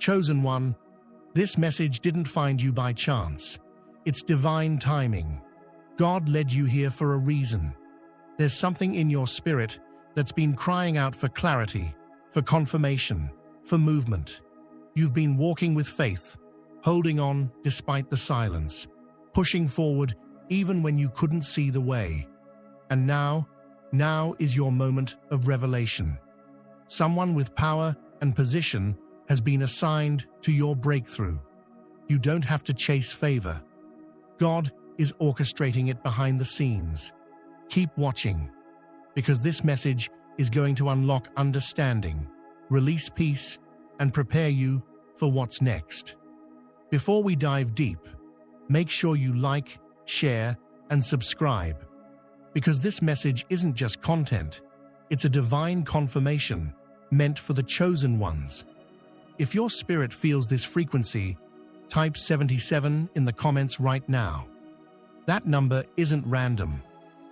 Chosen one, this message didn't find you by chance. It's divine timing. God led you here for a reason. There's something in your spirit that's been crying out for clarity, for confirmation, for movement. You've been walking with faith, holding on despite the silence, pushing forward even when you couldn't see the way. And now is your moment of revelation. Someone with power and position has been assigned to your breakthrough. You don't have to chase favor. God is orchestrating it behind the scenes. Keep watching, because this message is going to unlock understanding, release peace, and prepare you for what's next. Before we dive deep, make sure you like, share, and subscribe, because this message isn't just content, it's a divine confirmation meant for the chosen ones. If your spirit feels this frequency, type 77 in the comments right now. That number isn't random.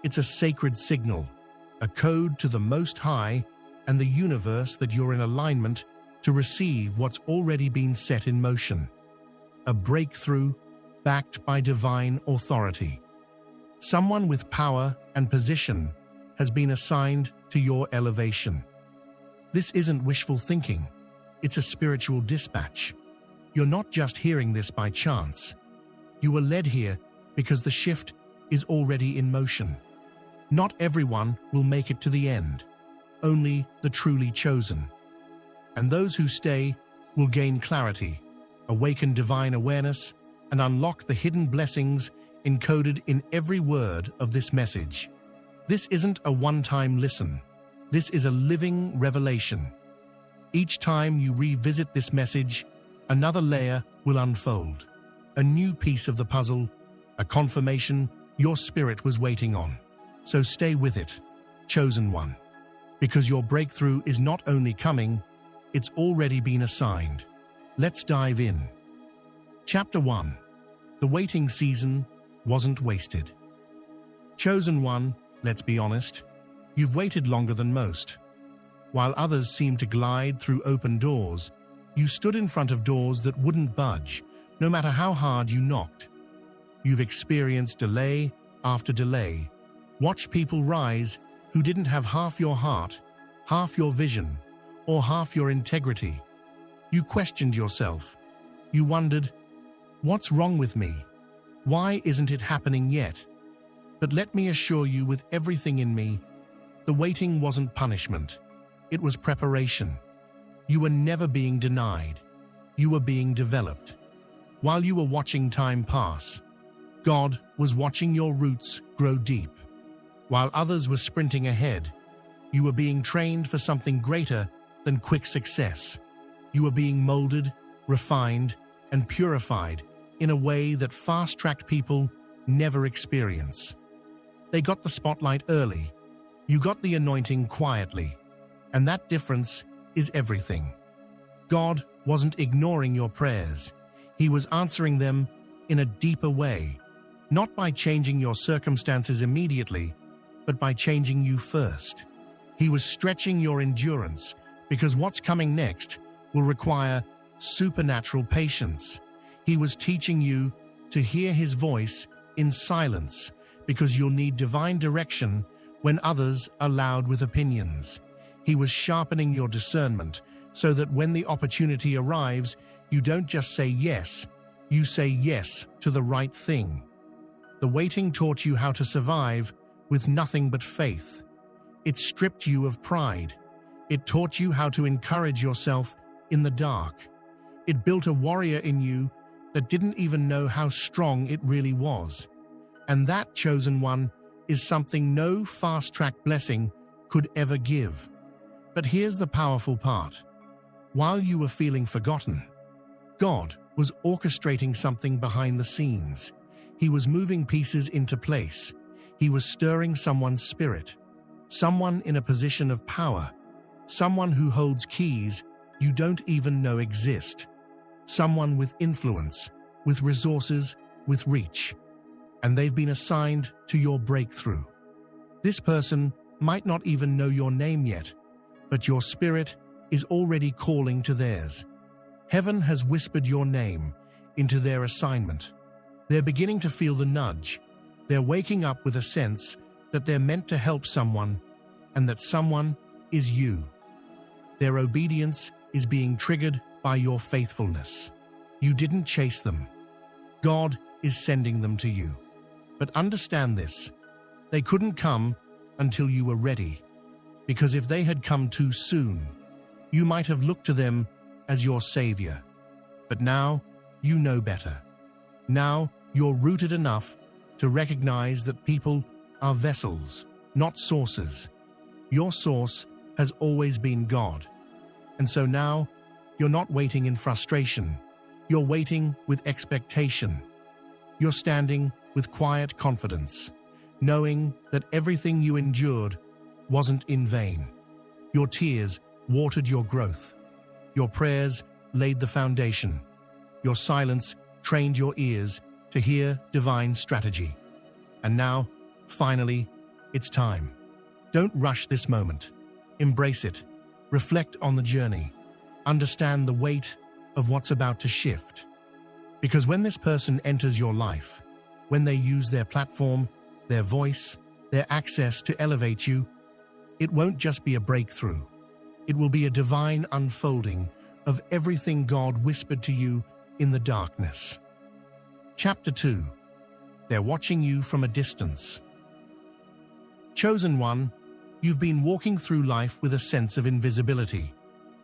It's a sacred signal, a code to the Most High and the universe that you're in alignment to receive what's already been set in motion. A breakthrough backed by divine authority. Someone with power and position has been assigned to your elevation. This isn't wishful thinking. It's a spiritual dispatch. You're not just hearing this by chance. You were led here because the shift is already in motion. Not everyone will make it to the end. Only the truly chosen. And those who stay will gain clarity, awaken divine awareness, and unlock the hidden blessings encoded in every word of this message. This isn't a one-time listen. This is a living revelation. Each time you revisit this message, another layer will unfold. A new piece of the puzzle, a confirmation your spirit was waiting on. So stay with it, chosen one, because your breakthrough is not only coming, it's already been assigned. Let's dive in. Chapter 1. The waiting season wasn't wasted. Chosen one, let's be honest, you've waited longer than most. While others seemed to glide through open doors, you stood in front of doors that wouldn't budge, no matter how hard you knocked. You've experienced delay after delay, watched people rise who didn't have half your heart, half your vision, or half your integrity. You questioned yourself. You wondered, what's wrong with me? Why isn't it happening yet? But let me assure you, with everything in me, the waiting wasn't punishment. It was preparation. You were never being denied. You were being developed. While you were watching time pass, God was watching your roots grow deep. While others were sprinting ahead, you were being trained for something greater than quick success. You were being molded, refined, and purified in a way that fast-tracked people never experience. They got the spotlight early. You got the anointing quietly. And that difference is everything. God wasn't ignoring your prayers. He was answering them in a deeper way, not by changing your circumstances immediately, but by changing you first. He was stretching your endurance, because what's coming next will require supernatural patience. He was teaching you to hear His voice in silence, because you'll need divine direction when others are loud with opinions. He was sharpening your discernment so that when the opportunity arrives, you don't just say yes, you say yes to the right thing. The waiting taught you how to survive with nothing but faith. It stripped you of pride. It taught you how to encourage yourself in the dark. It built a warrior in you that didn't even know how strong it really was. And that, chosen one, is something no fast-track blessing could ever give. But here's the powerful part. While you were feeling forgotten, God was orchestrating something behind the scenes. He was moving pieces into place. He was stirring someone's spirit, someone in a position of power, someone who holds keys you don't even know exist, someone with influence, with resources, with reach. And they've been assigned to your breakthrough. This person might not even know your name yet, but your spirit is already calling to theirs. Heaven has whispered your name into their assignment. They're beginning to feel the nudge. They're waking up with a sense that they're meant to help someone and that someone is you. Their obedience is being triggered by your faithfulness. You didn't chase them. God is sending them to you. But understand this, they couldn't come until you were ready, because if they had come too soon, you might have looked to them as your savior. But now you know better. Now you're rooted enough to recognize that people are vessels, not sources. Your source has always been God. And so now you're not waiting in frustration. You're waiting with expectation. You're standing with quiet confidence, knowing that everything you endured wasn't in vain. Your tears watered your growth. Your prayers laid the foundation. Your silence trained your ears to hear divine strategy. And now, finally, it's time. Don't rush this moment. Embrace it. Reflect on the journey. Understand the weight of what's about to shift. Because when this person enters your life, when they use their platform, their voice, their access to elevate you, it won't just be a breakthrough. It will be a divine unfolding of everything God whispered to you in the darkness. Chapter 2. They're watching you from a distance. Chosen one, you've been walking through life with a sense of invisibility.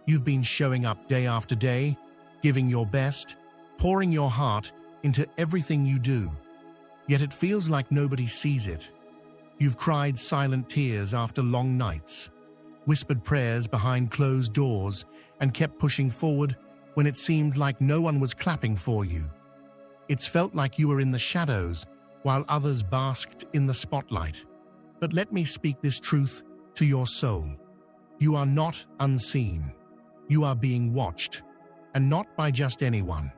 You've been showing up day after day, giving your best, pouring your heart into everything you do. Yet it feels like nobody sees it. You've cried silent tears after long nights, whispered prayers behind closed doors, and kept pushing forward when it seemed like no one was clapping for you. It's felt like you were in the shadows while others basked in the spotlight. But let me speak this truth to your soul. You are not unseen. You are being watched, and not by just anyone.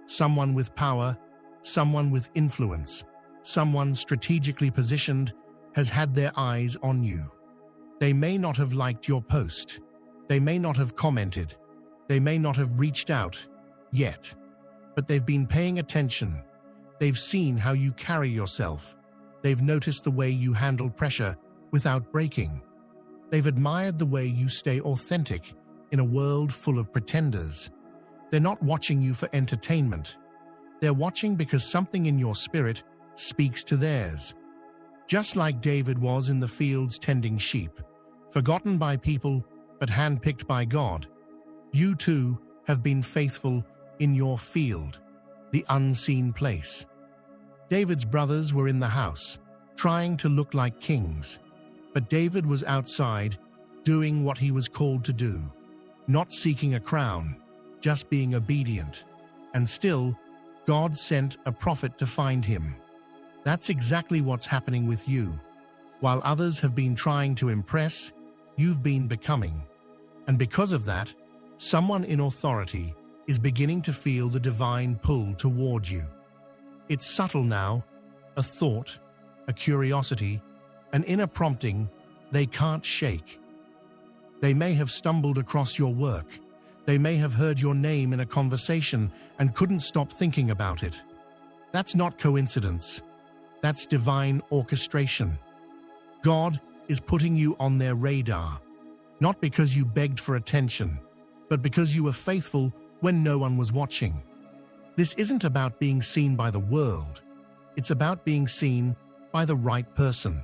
Someone with power, someone with influence, someone strategically positioned has had their eyes on you. They may not have liked your post. They may not have commented. They may not have reached out yet, but they've been paying attention. They've seen how you carry yourself. They've noticed the way you handle pressure without breaking. They've admired the way you stay authentic in a world full of pretenders. They're not watching you for entertainment. They're watching because something in your spirit speaks to theirs. Just like David was in the fields tending sheep, forgotten by people but handpicked by God, you too have been faithful in your field, the unseen place. David's brothers were in the house, trying to look like kings, but David was outside, doing what he was called to do, not seeking a crown, just being obedient. And still, God sent a prophet to find him. That's exactly what's happening with you. While others have been trying to impress, you've been becoming. And because of that, someone in authority is beginning to feel the divine pull toward you. It's subtle now, a thought, a curiosity, an inner prompting they can't shake. They may have stumbled across your work. They may have heard your name in a conversation and couldn't stop thinking about it. That's not coincidence. That's divine orchestration. God is putting you on their radar, not because you begged for attention, but because you were faithful when no one was watching. This isn't about being seen by the world. It's about being seen by the right person,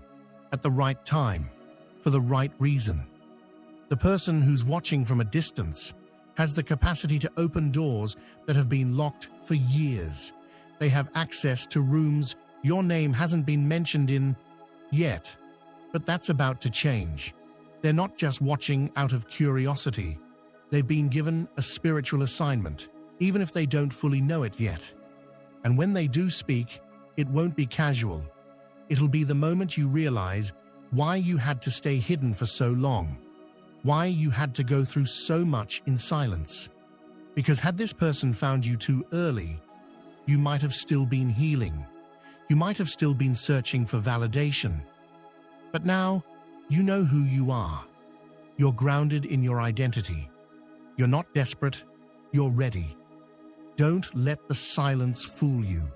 at the right time, for the right reason. The person who's watching from a distance has the capacity to open doors that have been locked for years. They have access to rooms your name hasn't been mentioned in yet, but that's about to change. They're not just watching out of curiosity. They've been given a spiritual assignment, even if they don't fully know it yet. And when they do speak, it won't be casual. It'll be the moment you realize why you had to stay hidden for so long, why you had to go through so much in silence. Because had this person found you too early, you might have still been healing. You might have still been searching for validation. But now, you know who you are. You're grounded in your identity. You're not desperate. you're ready. Don't let the silence fool you.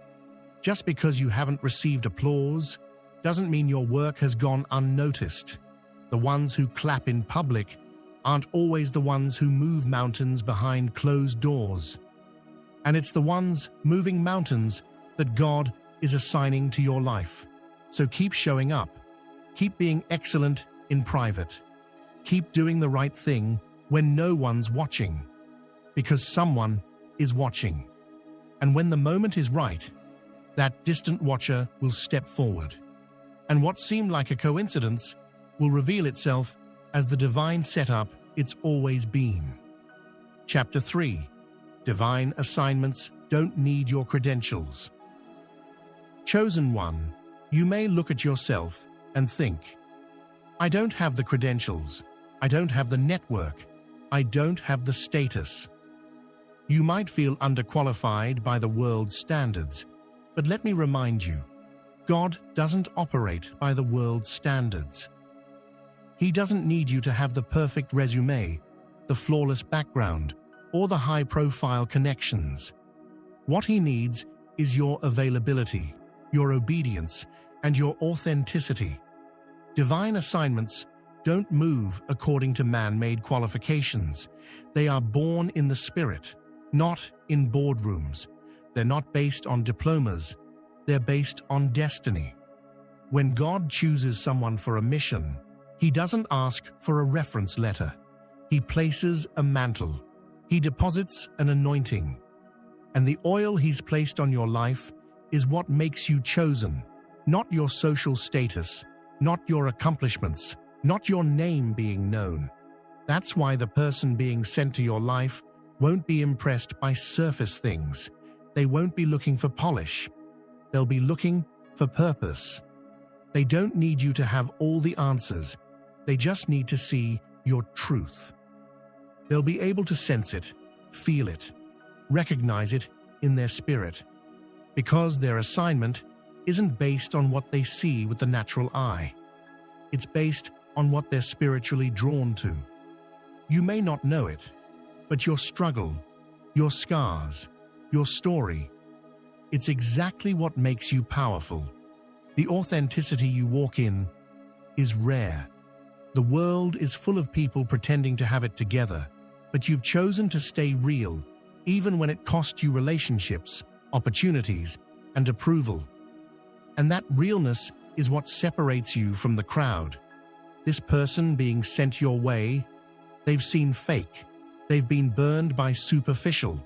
Just because you haven't received applause doesn't mean your work has gone unnoticed. The ones who clap in public aren't always the ones who move mountains behind closed doors. And it's the ones moving mountains that God is assigning to your life. So keep showing up. Keep being excellent in private. Keep doing the right thing when no one's watching. Because someone is watching. And when the moment is right, that distant watcher will step forward. And what seemed like a coincidence will reveal itself as the divine setup it's always been. Chapter 3. Divine assignments don't need your credentials. Chosen one, you may look at yourself and think, I don't have the credentials, I don't have the network, I don't have the status. You might feel underqualified by the world's standards, but let me remind you, God doesn't operate by the world's standards. He doesn't need you to have the perfect resume, the flawless background, or the high-profile connections. What he needs is your availability, your obedience, and your authenticity. Divine assignments don't move according to man-made qualifications. They are born in the Spirit, not in boardrooms. They're not based on diplomas. They're based on destiny. When God chooses someone for a mission, he doesn't ask for a reference letter. He places a mantle. He deposits an anointing. And the oil he's placed on your life is what makes you chosen, not your social status, not your accomplishments, not your name being known. That's why the person being sent to your life won't be impressed by surface things. They won't be looking for polish. They'll be looking for purpose. They don't need you to have all the answers. They just need to see your truth. They'll be able to sense it, feel it, recognize it in their spirit, because their assignment isn't based on what they see with the natural eye. It's based on what they're spiritually drawn to. You may not know it, but your struggle, your scars, your story, it's exactly what makes you powerful. The authenticity you walk in is rare. The world is full of people pretending to have it together, but you've chosen to stay real, even when it cost you relationships, opportunities, and approval. And that realness is what separates you from the crowd. This person being sent your way, they've seen fake. They've been burned by superficial.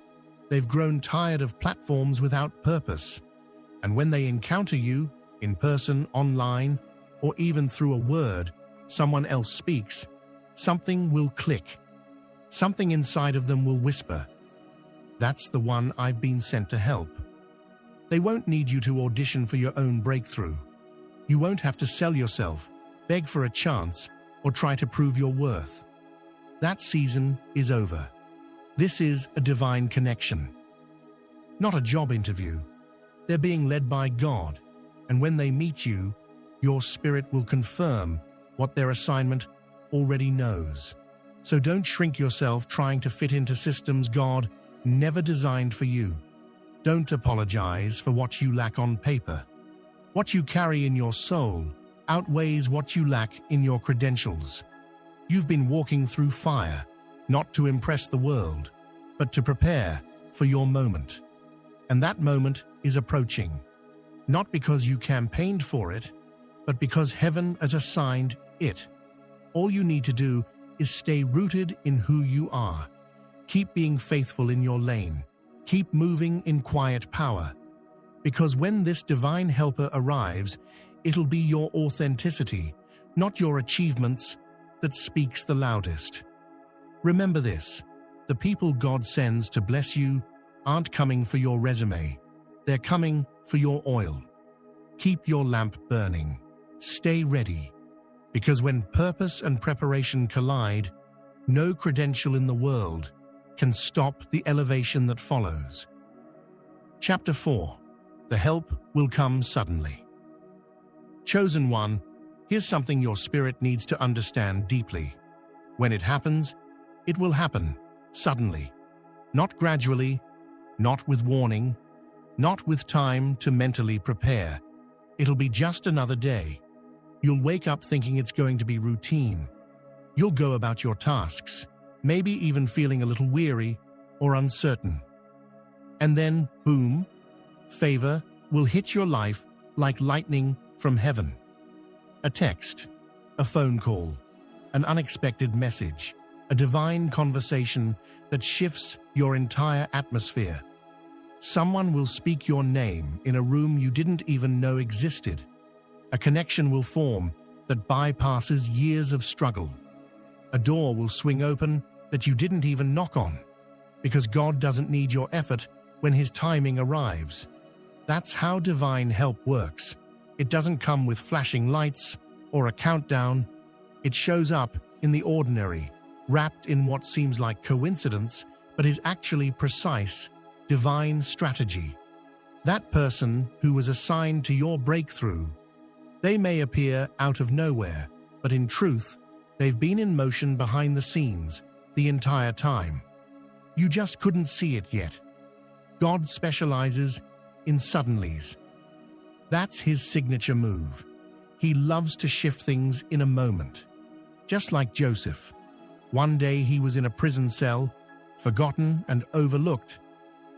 They've grown tired of platforms without purpose. And when they encounter you, in person, online, or even through a word someone else speaks, something will click. Something inside of them will whisper, "That's the one I've been sent to help." They won't need you to audition for your own breakthrough. You won't have to sell yourself, beg for a chance, or try to prove your worth. That season is over. This is a divine connection, not a job interview. They're being led by God, and when they meet you, your spirit will confirm what their assignment already knows. So don't shrink yourself trying to fit into systems God never designed for you. Don't apologize for what you lack on paper. What you carry in your soul outweighs what you lack in your credentials. You've been walking through fire, not to impress the world, but to prepare for your moment. And that moment is approaching, not because you campaigned for it, but because heaven has assigned it. All you need to do is stay rooted in who you are. Keep being faithful in your lane. Keep moving in quiet power. Because when this divine helper arrives, it'll be your authenticity, not your achievements, that speaks the loudest. Remember this: the people God sends to bless you aren't coming for your resume. They're coming for your oil. Keep your lamp burning. Stay ready. Because when purpose and preparation collide, no credential in the world can stop the elevation that follows. Chapter 4. The help will come suddenly. Chosen one, here's something your spirit needs to understand deeply. When it happens, it will happen suddenly. Not gradually, not with warning, not with time to mentally prepare. It'll be just another day. You'll wake up thinking it's going to be routine. You'll go about your tasks, maybe even feeling a little weary or uncertain. And then, boom, favor will hit your life like lightning from heaven. A text, a phone call, an unexpected message, a divine conversation that shifts your entire atmosphere. Someone will speak your name in a room you didn't even know existed. A connection will form that bypasses years of struggle. A door will swing open that you didn't even knock on, because God doesn't need your effort when His timing arrives. That's how divine help works. It doesn't come with flashing lights or a countdown. It shows up in the ordinary, wrapped in what seems like coincidence, but is actually precise, divine strategy. That person who was assigned to your breakthrough, they may appear out of nowhere, but in truth, they've been in motion behind the scenes the entire time. You just couldn't see it yet. God specializes in suddenlies. That's His signature move. He loves to shift things in a moment. Just like Joseph. One day he was in a prison cell, forgotten and overlooked,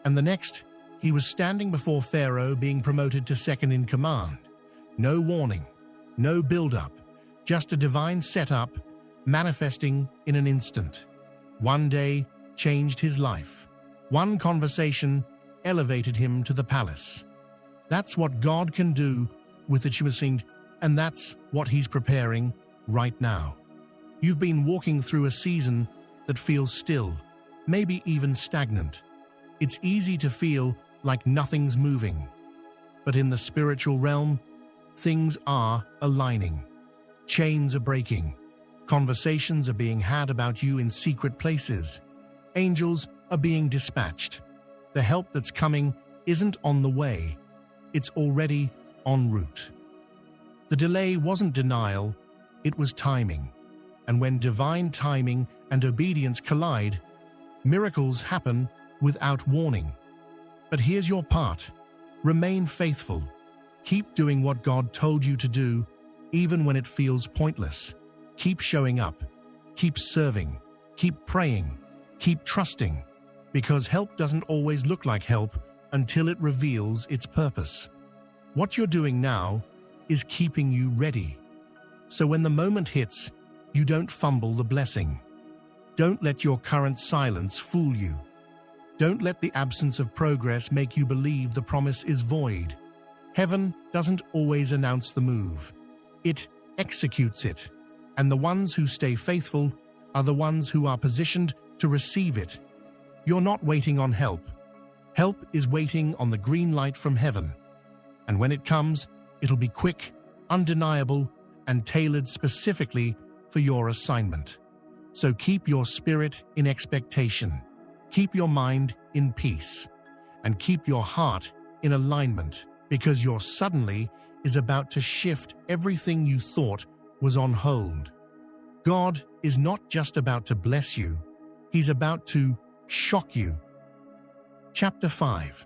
and the next he was standing before Pharaoh being promoted to second in command. No warning, no build-up, just a divine setup manifesting in an instant. One day changed his life. One conversation elevated him to the palace. That's what God can do with the choosing, and that's what He's preparing right now. You've been walking through a season that feels still, maybe even stagnant. It's easy to feel like nothing's moving. But in the spiritual realm, things are aligning. Chains are breaking. Conversations are being had about you in secret places. Angels are being dispatched. The help that's coming isn't on the way. It's already en route. The delay wasn't denial, it was timing. And when divine timing and obedience collide, miracles happen without warning. But here's your part. Remain faithful. Keep doing what God told you to do, even when it feels pointless. Keep showing up. Keep serving. Keep praying. Keep trusting. Because help doesn't always look like help until it reveals its purpose. What you're doing now is keeping you ready. So when the moment hits, you don't fumble the blessing. Don't let your current silence fool you. Don't let the absence of progress make you believe the promise is void. Heaven doesn't always announce the move. It executes it. And the ones who stay faithful are the ones who are positioned to receive it. You're not waiting on help. Help is waiting on the green light from heaven. And when it comes, it'll be quick, undeniable, and tailored specifically for your assignment. So keep your spirit in expectation. Keep your mind in peace. And keep your heart in alignment, because your suddenly is about to shift everything you thought was on hold. God is not just about to bless you, He's about to shock you. Chapter 5.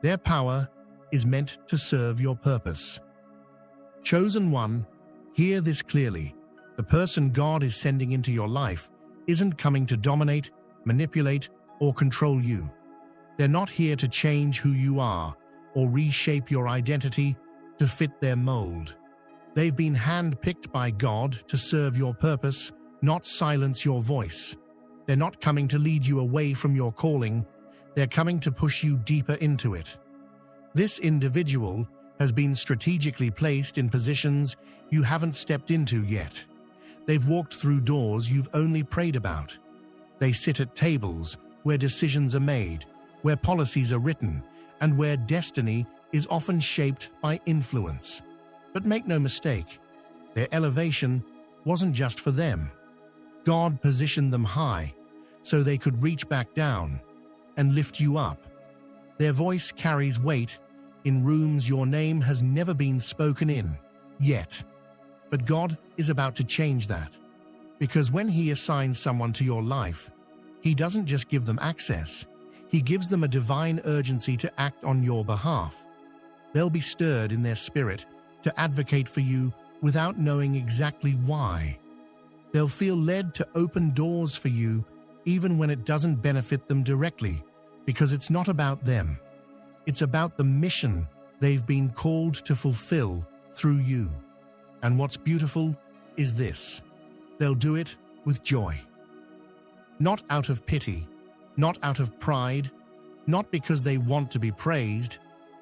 Their power is meant to serve your purpose. Chosen one, hear this clearly. The person God is sending into your life isn't coming to dominate, manipulate, or control you. They're not here to change who you are or reshape your identity to fit their mold. They've been handpicked by God to serve your purpose, not silence your voice. They're not coming to lead you away from your calling. They're coming to push you deeper into it. This individual has been strategically placed in positions you haven't stepped into yet. They've walked through doors you've only prayed about. They sit at tables where decisions are made, where policies are written, and where destiny is often shaped by influence. But make no mistake, their elevation wasn't just for them. God positioned them high so they could reach back down and lift you up. Their voice carries weight in rooms your name has never been spoken in yet. But God is about to change that. Because when He assigns someone to your life, He doesn't just give them access, He gives them a divine urgency to act on your behalf. They'll be stirred in their spirit to advocate for you without knowing exactly why. They'll feel led to open doors for you even when it doesn't benefit them directly, because it's not about them. It's about the mission they've been called to fulfill through you. And what's beautiful is this: they'll do it with joy. Not out of pity, not out of pride, not because they want to be praised.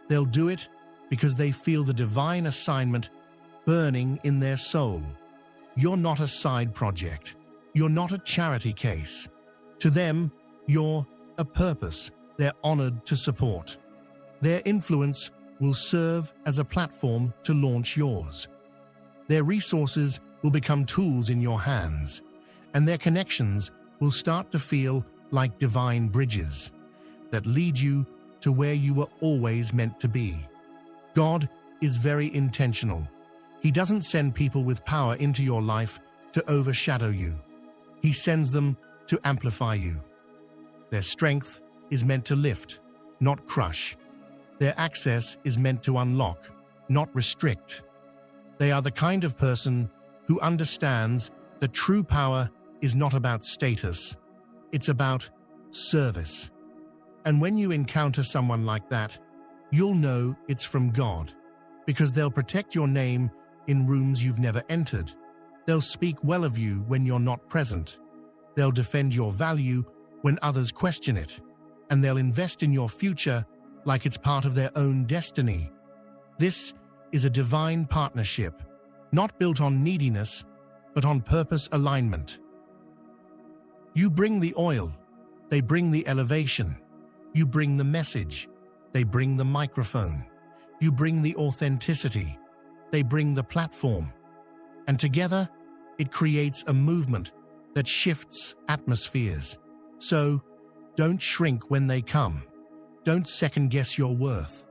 They'll do it because they feel the divine assignment burning in their soul. You're not a side project. You're not a charity case. To them, you're a purpose they're honored to support. Their influence will serve as a platform to launch yours. Their resources will become tools in your hands, and their connections will start to feel like divine bridges that lead you to where you were always meant to be. God is very intentional. He doesn't send people with power into your life to overshadow you. He sends them to amplify you. Their strength is meant to lift, not crush. Their access is meant to unlock, not restrict. They are the kind of person who understands that true power is not about status. It's about service. And when you encounter someone like that, you'll know it's from God, because they'll protect your name in rooms you've never entered. They'll speak well of you when you're not present. They'll defend your value when others question it. And they'll invest in your future like it's part of their own destiny. This is a divine partnership, not built on neediness, but on purpose alignment. You bring the oil, they bring the elevation. You bring the message, they bring the microphone. You bring the authenticity, they bring the platform. And together, it creates a movement that shifts atmospheres. So, don't shrink when they come. Don't second-guess your worth.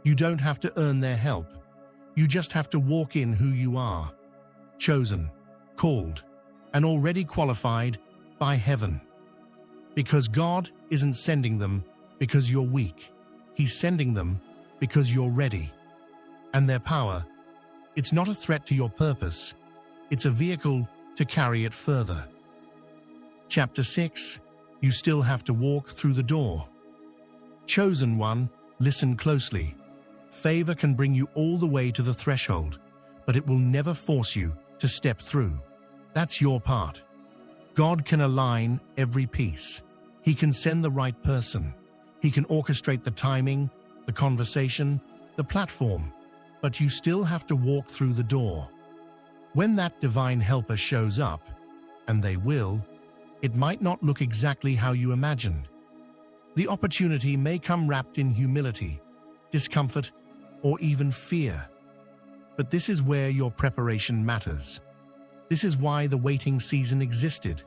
You don't have to earn their help. You just have to walk in who you are. Chosen, called, and already qualified by heaven. Because God isn't sending them because you're weak. He's sending them because you're ready. And their power, it's not a threat to your purpose. It's a vehicle to carry it further. Chapter 6. You still have to walk through the door. Chosen one, listen closely. Favor can bring you all the way to the threshold, but it will never force you to step through. That's your part. God can align every piece. He can send the right person. He can orchestrate the timing, the conversation, the platform, but you still have to walk through the door. When that divine helper shows up, and they will, it might not look exactly how you imagined. The opportunity may come wrapped in humility, discomfort, or even fear. But this is where your preparation matters. This is why the waiting season existed.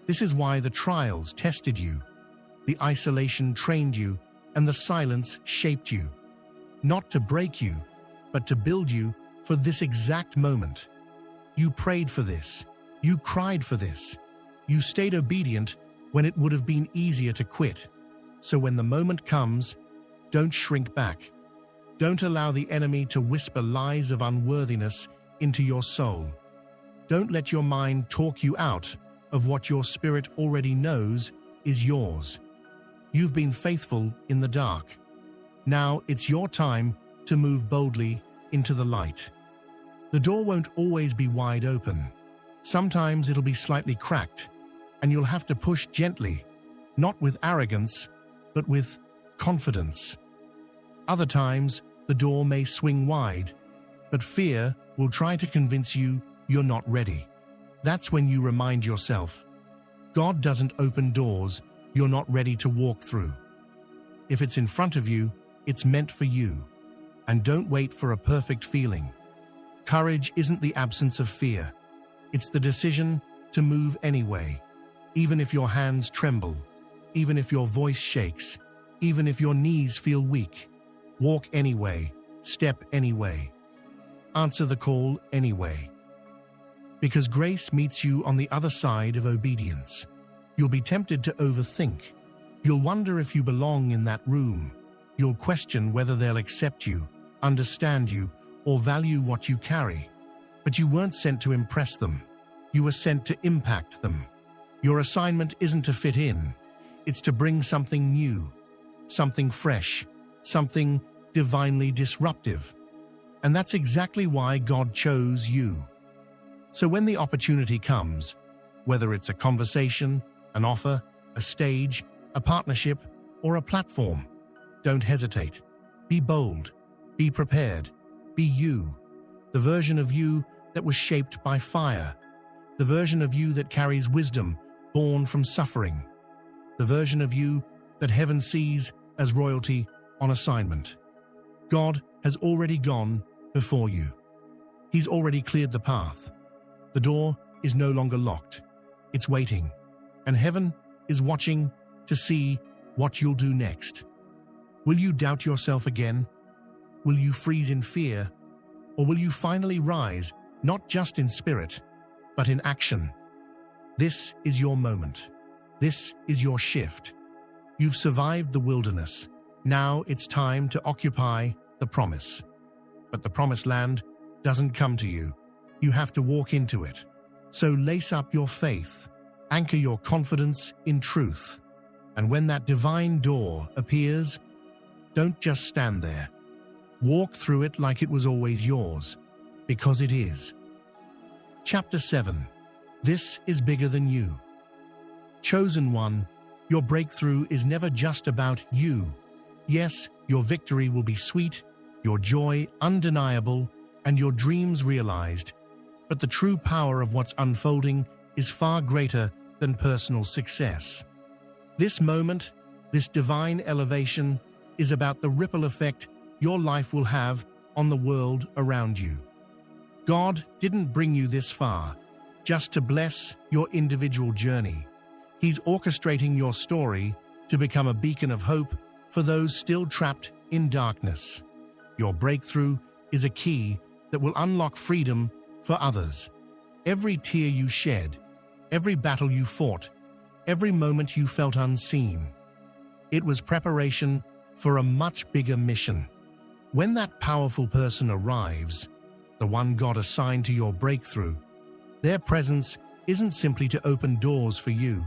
This is why the trials tested you, the isolation trained you, and the silence shaped you. Not to break you, but to build you for this exact moment. You prayed for this. You cried for this. You stayed obedient when it would have been easier to quit. So when the moment comes, don't shrink back. Don't allow the enemy to whisper lies of unworthiness into your soul. Don't let your mind talk you out of what your spirit already knows is yours. You've been faithful in the dark. Now it's your time to move boldly into the light. The door won't always be wide open. Sometimes it'll be slightly cracked, and you'll have to push gently, not with arrogance, but with confidence. Other times, the door may swing wide, but fear will try to convince you you're not ready. That's when you remind yourself, God doesn't open doors you're not ready to walk through. If it's in front of you, it's meant for you. And don't wait for a perfect feeling. Courage isn't the absence of fear. It's the decision to move anyway, even if your hands tremble, even if your voice shakes, even if your knees feel weak. Walk anyway, step anyway. Answer the call anyway. Because grace meets you on the other side of obedience. You'll be tempted to overthink. You'll wonder if you belong in that room. You'll question whether they'll accept you, understand you, or value what you carry. But you weren't sent to impress them. You were sent to impact them. Your assignment isn't to fit in. It's to bring something new, something fresh, something divinely disruptive. And that's exactly why God chose you. So when the opportunity comes, whether it's a conversation, an offer, a stage, a partnership, or a platform, don't hesitate. Be bold. Be prepared. Be you. The version of you that was shaped by fire. The version of you that carries wisdom born from suffering. The version of you that heaven sees as royalty on assignment. God has already gone before you. He's already cleared the path. The door is no longer locked. It's waiting. And heaven is watching to see what you'll do next. Will you doubt yourself again? Will you freeze in fear? Or will you finally rise, not just in spirit, but in action? This is your moment. This is your shift. You've survived the wilderness. Now it's time to occupy the promise. But the promised land doesn't come to you. You have to walk into it. So lace up your faith. Anchor your confidence in truth. And when that divine door appears, don't just stand there. Walk through it like it was always yours, because it is. Chapter 7. This is bigger than you. Chosen one, your breakthrough is never just about you. Yes, your victory will be sweet, your joy undeniable, and your dreams realized. But the true power of what's unfolding is far greater than personal success. This moment, this divine elevation, is about the ripple effect your life will have on the world around you. God didn't bring you this far just to bless your individual journey. He's orchestrating your story to become a beacon of hope for those still trapped in darkness. Your breakthrough is a key that will unlock freedom for others. Every tear you shed, every battle you fought, every moment you felt unseen, it was preparation for a much bigger mission. When that powerful person arrives, the one God assigned to your breakthrough, their presence isn't simply to open doors for you.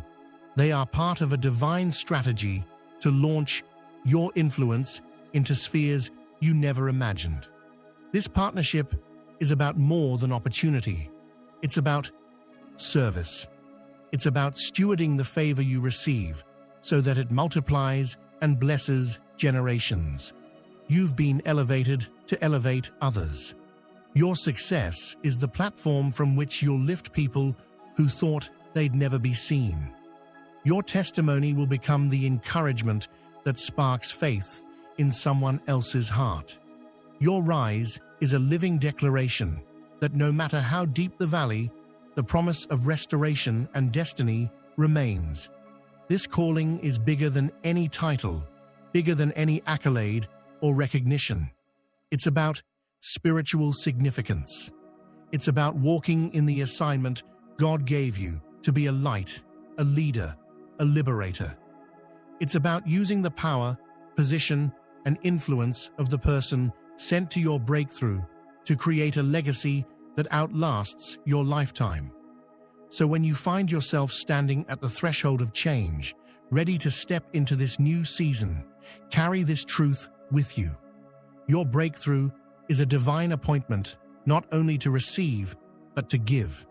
They are part of a divine strategy to launch your influence into spheres you never imagined. This partnership is about more than opportunity. It's about service. It's about stewarding the favor you receive so that it multiplies and blesses generations. You've been elevated to elevate others. Your success is the platform from which you'll lift people who thought they'd never be seen. Your testimony will become the encouragement that sparks faith in someone else's heart. Your rise is a living declaration that no matter how deep the valley, the promise of restoration and destiny remains. This calling is bigger than any title, bigger than any accolade or recognition. It's about spiritual significance. It's about walking in the assignment God gave you to be a light, a leader, a liberator. It's about using the power, position, and influence of the person sent to your breakthrough to create a legacy that outlasts your lifetime. So when you find yourself standing at the threshold of change, ready to step into this new season, carry this truth with you. Your breakthrough is a divine appointment, not only to receive, but to give,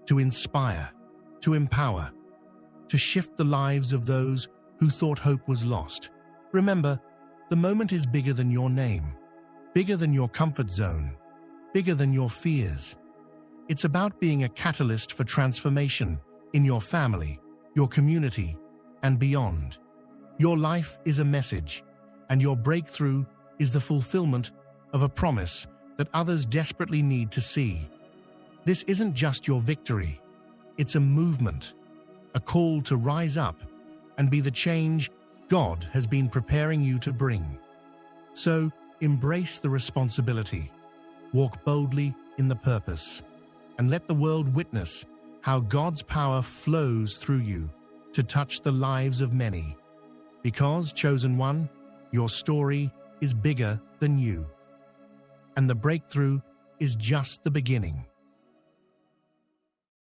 to inspire, to empower, to shift the lives of those who thought hope was lost. Remember, the moment is bigger than your name, bigger than your comfort zone, bigger than your fears. It's about being a catalyst for transformation in your family, your community, and beyond. Your life is a message, and your breakthrough is the fulfillment of a promise that others desperately need to see. This isn't just your victory, it's a movement, a call to rise up and be the change God has been preparing you to bring. So, embrace the responsibility, walk boldly in the purpose, and let the world witness how God's power flows through you to touch the lives of many. Because, chosen one, your story is bigger than you. And the breakthrough is just the beginning.